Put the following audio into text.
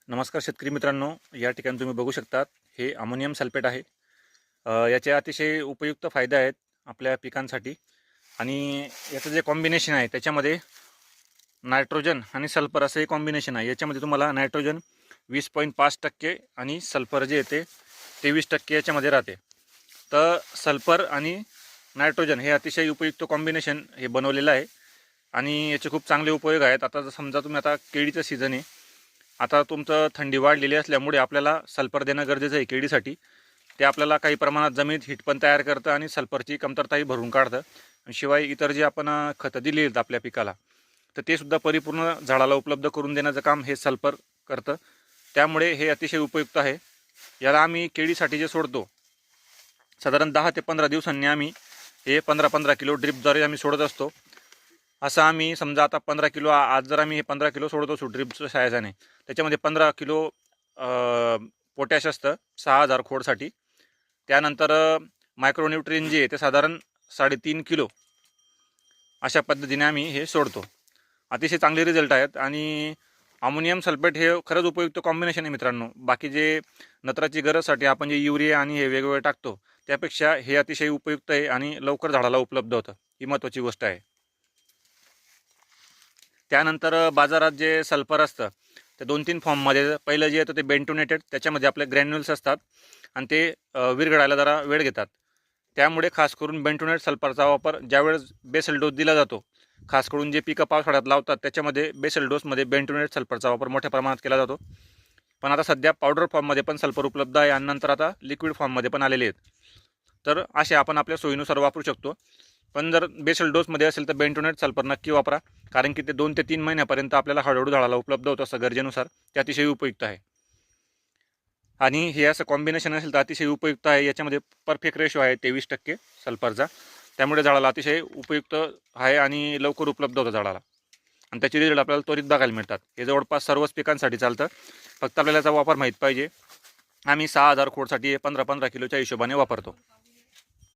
नमस्कार शेतकरी मित्रांनो, या ठिकाणी तुम्ही बघू शकतात हे अमोनियम सल्फेट आहे. याचे अतिशय उपयुक्त फायदे आहेत आपल्या पिकांसाठी. आणि याचं जे कॉम्बिनेशन आहे त्याच्यामध्ये नायट्रोजन आणि सल्फर असं हे कॉम्बिनेशन आहे. याच्यामध्ये तुम्हाला नायट्रोजन 20.5% आणि सल्फर जे येते 23% याच्यामध्ये राहते. तर सल्फर आणि नायट्रोजन हे अतिशय उपयुक्त कॉम्बिनेशन हे बनवलेलं आहे आणि याचे खूप चांगले उपयोग आहेत. आता समजा तुम्ही आता केळीचं सीझन आहे, आता तुमचं थंडी वाढलेली असल्यामुळे आपल्याला सल्फर देणं गरजेचं आहे केळीसाठी. ते आपल्याला काही प्रमाणात जमिनीत हिट पण तयार करतं आणि सल्फरची कमतरताही भरून काढतं. शिवाय इतर जे आपण खतं दिली आहेत आपल्या पिकाला, तर ते सुद्धा परिपूर्ण झाडाला उपलब्ध करून देण्याचं काम हे सल्फर करतं. त्यामुळे हे अतिशय उपयुक्त आहे. याला आम्ही केळीसाठी जे सोडतो साधारण 10 ते 15 दिवसांनी आम्ही हे 15-15 किलो ड्रिपद्वारे आम्ही सोडत असतो. असं आम्ही समजा आता 15 किलो आज जर आम्ही हे 15 किलो सोडत असू ड्रिपच्या सहाय्याने, त्याच्यामध्ये 15 किलो पोटॅश असतं 6000 खोडसाठी. त्यानंतर मायक्रोन्यूट्रियन जे आहे ते साधारण 3.5 किलो अशा पद्धतीने आम्ही हे सोडतो. अतिशय चांगले रिझल्ट आहेत आणि अमोनियम सल्फेट हे खरंच उपयुक्त कॉम्बिनेशन आहे मित्रांनो. बाकी जे नत्राची गरजसाठी आपण जे युरिया आणि हे वेगवेगळे टाकतो त्यापेक्षा हे अतिशय उपयुक्त आहे आणि लवकर झाडाला उपलब्ध होतं. ही महत्त्वाची गोष्ट आहे. त्यानंतर बाजारात जे सल्फर असतं ते 2-3 फॉर्ममध्ये. पहिलं जे येतं ते बेंटोनेटेड, त्याच्यामध्ये आपले ग्रॅन्युल्स असतात आणि ते विरघळायला जरा वेळ घेतात. त्यामुळे खास करून बेंटोनेट सल्फरचा वापर ज्यावेळेस बेसल डोस दिला जातो, खास करून जे पिकं पावसाळ्यात लावतात त्याच्यामध्ये बेसल डोसमध्ये बेंटोनेट सल्फरचा वापर मोठ्या प्रमाणात केला जातो. पण आता सध्या पावडर फॉर्ममध्ये पण सल्फर उपलब्ध आहे आणि नंतर आता लिक्विड फॉर्ममध्ये पण आलेले आहेत. तर असे आपण आपल्या सोयीनुसार वापरू शकतो. पण जर बेसल डोसमध्ये असेल तर बेंटोनेट सल्फर नक्की वापरा, कारण की ते 2 ते 3 महिन्यापर्यंत आपल्याला हळूहळू झाडाला उपलब्ध होतं असं गरजेनुसार. ते अतिशय उपयुक्त आहे. आणि हे असं कॉम्बिनेशन असेल तर अतिशय उपयुक्त आहे. याच्यामध्ये परफेक्ट रेशो आहे 23% सल्फरचा. त्यामुळे झाडाला अतिशय उपयुक्त आहे आणि लवकर उपलब्ध होतं झाडाला आणि त्याचे रिझल्ट आपल्याला त्वरित बघायला मिळतात. हे जवळपास सर्वच पिकांसाठी चालतं. फक्त आपल्याला याचा वापर माहीत पाहिजे. आम्ही 6000 खोडसाठी 15-15 किलोच्या हिशोबाने वापरतो.